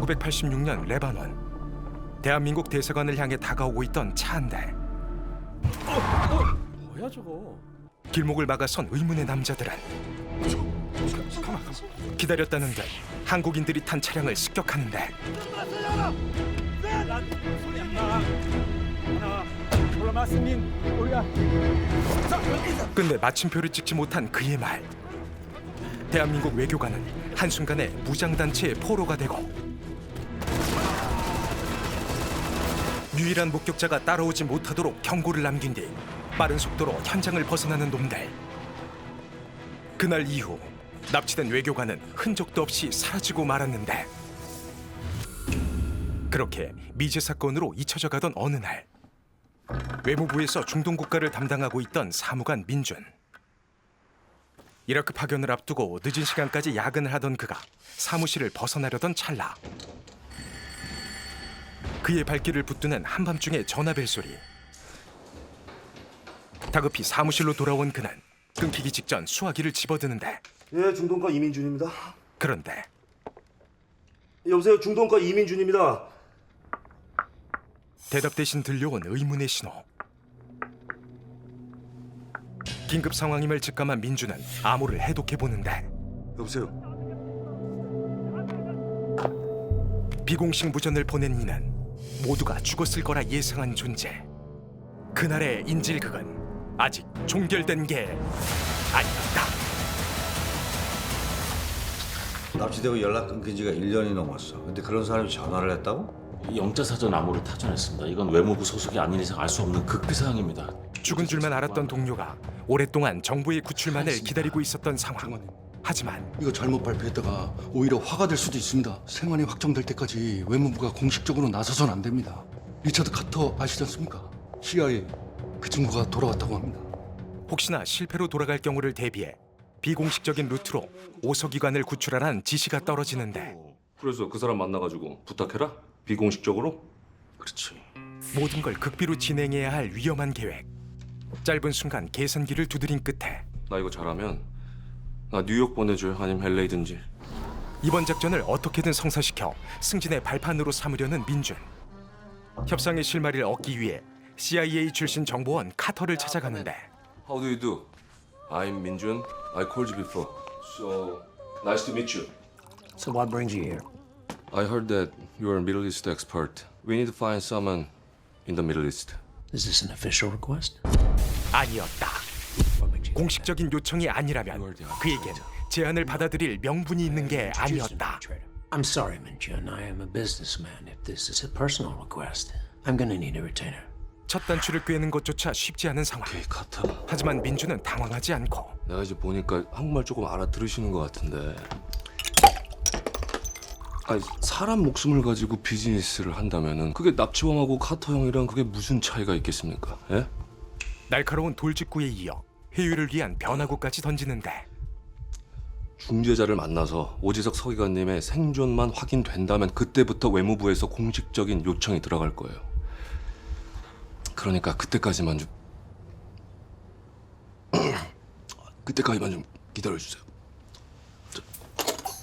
1986년 레바논. 대한민국 대사관을 향해 다가오고 있던 차 한 대. 뭐야 저거? 길목을 막아선 의문의 남자들은 기다렸다는 듯 한국인들이 탄 차량을 습격하는데 끝내 마침표를 찍지 못한 그의 말. 대한민국 외교관은 한순간에 무장단체의 포로가 되고 유일한 목격자가 따라오지 못하도록 경고를 남긴 뒤 빠른 속도로 현장을 벗어나는 놈들. 그날 이후 납치된 외교관은 흔적도 없이 사라지고 말았는데 그렇게 미제 사건으로 잊혀져 가던 어느 날 외무부에서 중동 국가를 담당하고 있던 사무관 민준. 이라크 파견을 앞두고 늦은 시간까지 야근을 하던 그가 사무실을 벗어나려던 찰나 그의 발길을 붙드는 한밤중의 전화벨 소리. 다급히 사무실로 돌아온 그는 끊기기 직전 수화기를 집어드는데 예, 중동과 이민준입니다. 그런데 여보세요, 중동과 이민준입니다. 대답 대신 들려온 의문의 신호. 긴급 상황임을 직감한 민준은 암호를 해독해 보는데 여보세요. 비공식 무전을 보낸 이는 모두가 죽었을 거라 예상한 존재. 그날의 인질극은 아직 종결된 게 아니었다. 납치되고 연락 끊긴 지가 1년이 넘었어. 근데 그런 사람이 전화를 했다고? 영자 사전 암호를 타전했습니다. 이건 외무부 소속이 아닌 이상 알 수 없는 극비 사항입니다. 죽은 줄만 알았던 동료가 오랫동안 정부의 구출만을 기다리고 있었던 상황. 하지만 이거 잘못 발표했다가 오히려 화가 될 수도 있습니다. 생환이 확정될 때까지 외무부가 공식적으로 나서선 안 됩니다. 리차드 카터 아시지 않습니까? CIA 그 친구가 돌아왔다고 합니다. 혹시나 실패로 돌아갈 경우를 대비해 비공식적인 루트로 오서기관을 구출하라는 지시가 떨어지는데 그래서 그 사람 만나가지고 부탁해라? 비공식적으로? 그렇지. 모든 걸 극비로 진행해야 할 위험한 계획. 짧은 순간 계산기를 두드린 끝에 나 이거 잘하면 나 뉴욕 보내줘요. 아니면 LA든지. 이번 작전을 어떻게든 성사시켜 승진의 발판으로 삼으려는 민준. 협상의 실마리를 얻기 위해 CIA 출신 정보원 카터를 찾아가는데 How do you do? I'm 민준. I called you before. So nice to meet you. So what brings you here? I heard that you're a Middle East expert. We need to find someone in the Middle East. Is this an official request? 아니었다. 공식적인 요청이 아니라면 그에겐 제안을 받아들일 명분이 있는 게 아니었다. I'm sorry, Minjun. I am a businessman. If this is a personal request, I'm gonna need a retainer. 첫 단추를 꿰는 것조차 쉽지 않은 상황. 오케이, 카터. 하지만 민준은 당황하지 않고 내가 이제 보니까 한국말 조금 알아들으시는 것 같은데. 아니, 사람 목숨을 가지고 비즈니스를 한다면은 그게 납치범하고 카터 형이랑 그게 무슨 차이가 있겠습니까? 예? 날카로운 돌직구에 이어 회유를 위한 변화구까지 던지는데 중재자를 만나서 오지석 서기관님의 생존만 확인된다면 그때부터 외무부에서 공식적인 요청이 들어갈 거예요. 그러니까 그때까지만 좀 그때까지만 좀 기다려주세요.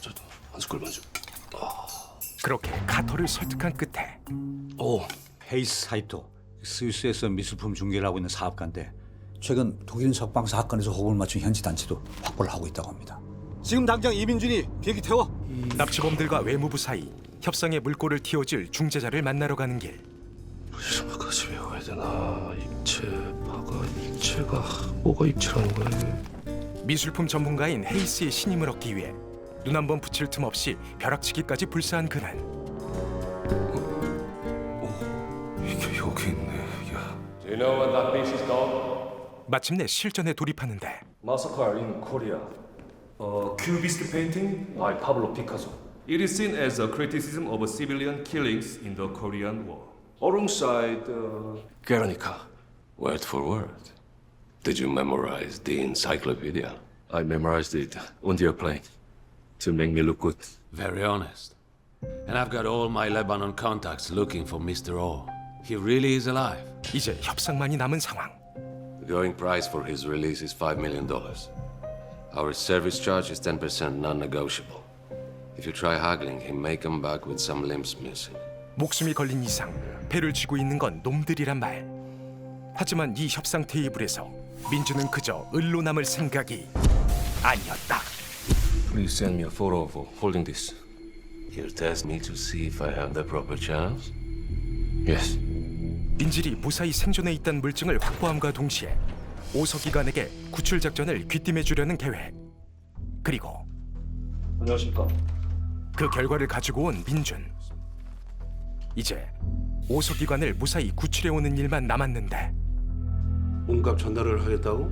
저도 한 숟갈만 좀. 그렇게 카터를 설득한 끝에 헤이스 사이토, 스위스에서 미술품 중개를 하고 있는 사업가인데 최근 독일인 석방 사건에서 호흡을 맞춘 현지 단체도 확보를 하고 있다고 합니다. 지금 당장 이민준이 비행기 태워. 납치범들과 외무부 사이 협상의 물꼬를 틔워줄 중재자를 만나러 가는 길. 마지막까지 외워야 되나? 입체, 파가, 입체가 뭐가 입체라는 거야? 이게? 미술품 전문가인 헤이스의 신임을 얻기 위해 눈 한 번 붙일 틈 없이 벼락치기까지 불사한 그는 이게 여기 있네. 야. Do you know what that piece is called? 마침내 실전에 돌입하는데 Massacre in Korea. A cubist painting by Pablo Picasso. It is seen as a criticism of civilian killings in the Korean War. Alongside Guernica. word for word. Did you memorize the encyclopedia? I memorized it on the airplane to make me look good. Very honest. And I've got all my Lebanon contacts looking for Mr. O. He really is alive. 이제 협상만이 남은 상황. The going price for his release is $5 million. Our service charge is 10% non-negotiable. If you try haggling, he may come back with some limbs missing. 목숨이 걸린 이상 배를 쥐고 있는 건 놈들이란 말. 하지만 이 협상 테이블에서 민주는 그저 을로 남을 생각이 아니었다. Please send me a photo of holding this. You test me to see if I have the proper chance? Yes. 민질이 무사히 생존해 있다는 물증을 확보함과 동시에 오서기관에게 구출 작전을 귀띔해 주려는 계획. 그리고 안녕하십니까. 그 결과를 가지고 온 민준. 이제 오서기관을 무사히 구출해 오는 일만 남았는데 몸값 전달을 하겠다고?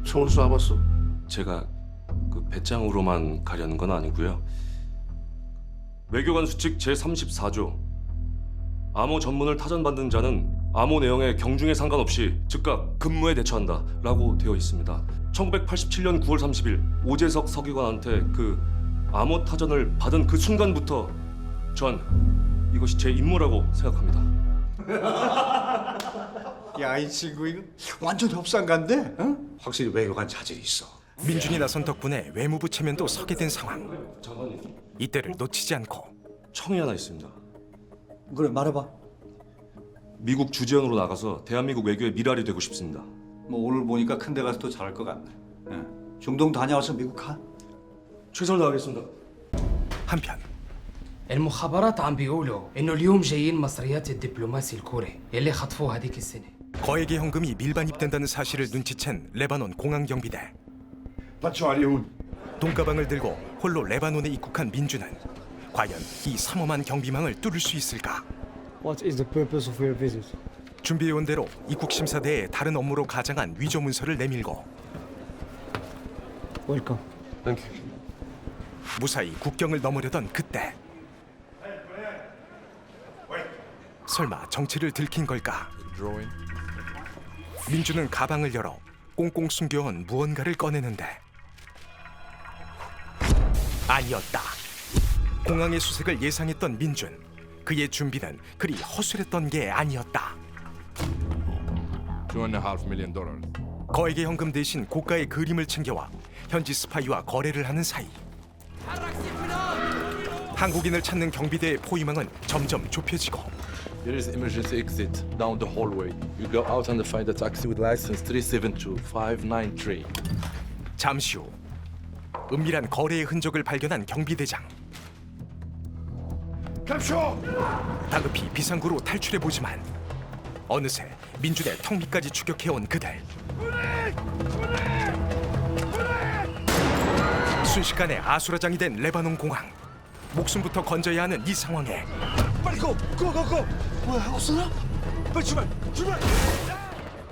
총을 쏴봤어? 제가 그 배짱으로만 가려는 건 아니고요. 외교관 수칙 제34조. 암호 전문을 타전받는 자는 암호 내용에 경중에 상관없이 즉각 근무에 대처한다 라고 되어 있습니다. 1987년 9월 30일 오재석 서기관한테 그 암호 타전을 받은 그 순간부터 전 이것이 제 임무라고 생각합니다. 야, 이 친구 이거 완전 협상가인데? 응? 확실히 외교관 자질이 있어. 민준이 나선 덕분에 외무부 체면도 서게 된 상황. 장관님, 이때를 놓치지 않고 청이 하나 있습니다. 그래, 말해봐. 미국 주재원으로 나가서 대한민국 외교의 미랄이 되고 싶습니다. 뭐 오늘 보니까 큰 데 가서 또 잘할 것 같네. 예. 중동 다녀와서 미국 가. 최선을 다하겠습니다. 한편 المخابرات عم بيقولوا انه اليوم جايين مصريات الدبلوماسي الكوري يلي خطفوه هذيك السنه. 거액의 현금이 밀반입된다는 사실을 눈치챈 레바논 공항 경비대. 돈가방을 들고 홀로 레바논에 입국한 민준은 과연 이 삼엄한 경비망을 뚫을 수 있을까? What is the purpose of your visit? 준비해온 대로 입국 심사대에 다른 업무로 가장한 위조 문서를 내밀고 Welcome. 무사히 국경을 넘으려던 그때 설마 정체를 들킨 걸까? 민준은 가방을 열어 꽁꽁 숨겨온 무언가를 꺼내는데 아니었다. 공항의 수색을 예상했던 민준. 그의 준비는 그리 허술했던 게 아니었다. $2.5 million. 거액의 현금 대신 고가의 그림을 챙겨와 현지 스파이와 거래를 하는 사이 한국인을 찾는 경비대의 포위망은 점점 좁혀지고 There is emergency exit down the hallway. You go out and find a taxi with license 372-593. 잠시 후 은밀한 거래의 흔적을 발견한 경비대장. 다급히 비상구로 탈출해보지만 어느새 민준의 턱 밑까지 추격해온 그들. 순식간에 아수라장이 된 레바논 공항. 목숨부터 건져야 하는 이 상황에 빨리 고! 뭐야, 없어나? 빨리 출발!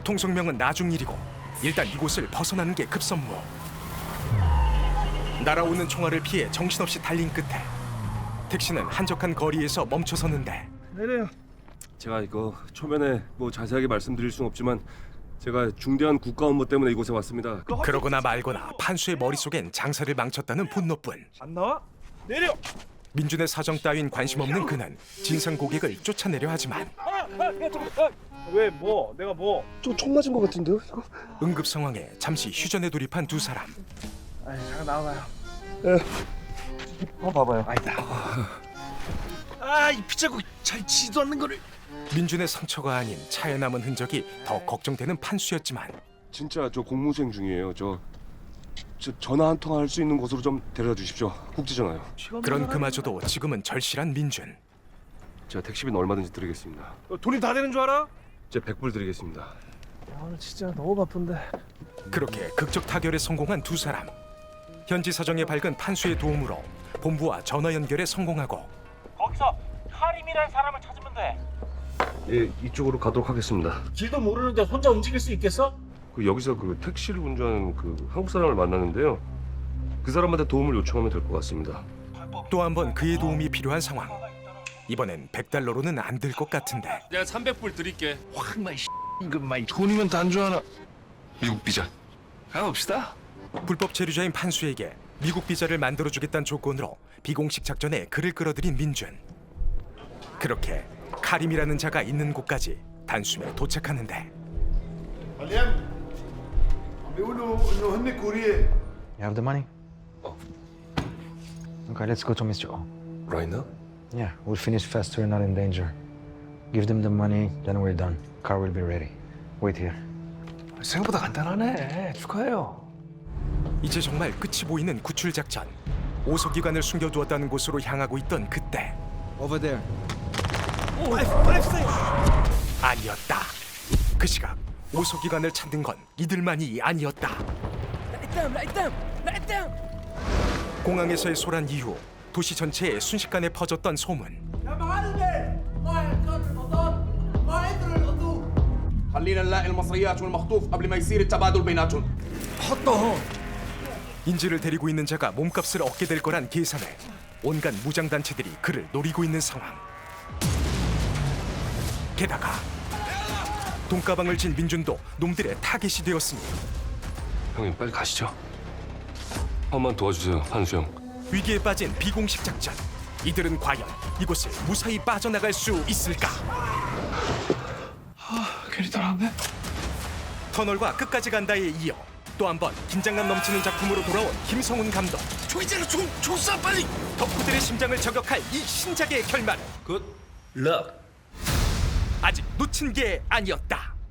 통성명은 나중 일이고 일단 이곳을 벗어나는 게 급선무. 날아오는 총알을 피해 정신없이 달린 끝에 택시는 한적한 거리에서 멈춰서는데 내려요. 제가 이거 초면에 뭐 자세하게 말씀드릴 수는 없지만 제가 중대한 국가 업무 때문에 이곳에 왔습니다. 그러거나 말거나 판수의 머릿속엔 장사를 망쳤다는 분노뿐. 안 나와? 내려. 민준의 사정 따윈 관심 없는 그는 진상 고객을 쫓아내려 하지만 왜 뭐? 내가 뭐? 총 맞은 것 같은데요, 이거? 응급 상황에 잠시 휴전에 돌입한 두 사람. 잠깐 나와봐요. 봐봐요. 이 피자국 잘 치지도 않는 거를. 민준의 상처가 아닌 차에 남은 흔적이 더 걱정되는 판수였지만 진짜 저 공무수행 중이에요. 저 전화 한 통 할 수 있는 곳으로 좀 데려다 주십시오. 국제전화요. 그런 그마저도 지금은 절실한 민준. 제가 택시비는 얼마든지 드리겠습니다. 돈이 다 되는 줄 알아? 제가 100불 드리겠습니다. 오늘 진짜 너무 바쁜데. 그렇게 극적 타결에 성공한 두 사람. 현지 사정에 밝은 판수의 도움으로 본부와 전화 연결에 성공하고 거기서 카림이라는 사람을 찾으면 돼. 예, 이쪽으로 가도록 하겠습니다. 길도 모르는데 혼자 움직일 수 있겠어? 여기서 그 택시를 운전하는 그 한국 사람을 만나는데요. 그 사람한테 도움을 요청하면 될 것 같습니다. 또 한 번 그의 도움이 필요한 상황. 이번엔 $100로는 안 될 것 같은데. 내가 300불 드릴게. 돈이면 단주 하나. 미국 비자. 가봅시다. 불법 체류자인 판수에게 미국 비자를 만들어주겠다는 조건으로 비공식 작전에 그를 끌어들인 민준. 그렇게 카림이라는 자가 있는 곳까지 단숨에 도착하는데 You have the money? Okay, let's go to Mr. O. Right now? Yeah, we'll finish fast. We're not in danger. Give them the money, then we're done. Car will be ready. Wait here. 생각보다 간단하네. 축하해요. 이제 정말 끝이 보이는 구출 작전. 오소기관을 숨겨두었다는 곳으로 향하고 있던 그때 Over there. 아니었다. 그 시각 오소기관을 찾는 건 이들만이 아니었다. 공항에서의 소란 이후 도시 전체에 순식간에 퍼졌던 소문. خلينا نلاقي المصريات والمخطوف قبل ما يصير التبادل بيناتهم. 인질을 데리고 있는 자가 몸값을 얻게 될 거란 계산에 온갖 무장단체들이 그를 노리고 있는 상황. 게다가 돈가방을 진 민준도 놈들의 타겟이 되었으니 형님 빨리 가시죠. 한번 도와주세요, 한수 형. 위기에 빠진 비공식 작전. 이들은 과연 이곳을 무사히 빠져나갈 수 있을까? 괜히 따라왔네. 터널과 끝까지 간다에 이어 또 한 번 긴장감 넘치는 작품으로 돌아온 김성훈 감독. 조이제를 총 쏴 빨리. 덕후들의 심장을 저격할 이 신작의 결말은 아직 놓친 게 아니었다.